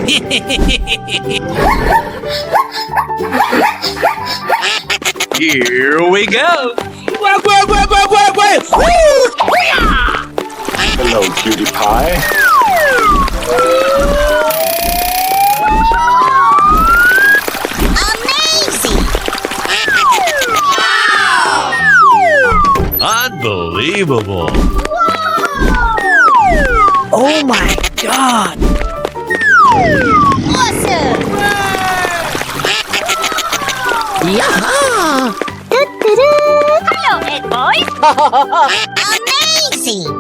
Here we go. Hello, cutie pie. Unbelievable. Oh my God! Awesome! Yeah! Hello, head boys! Amazing!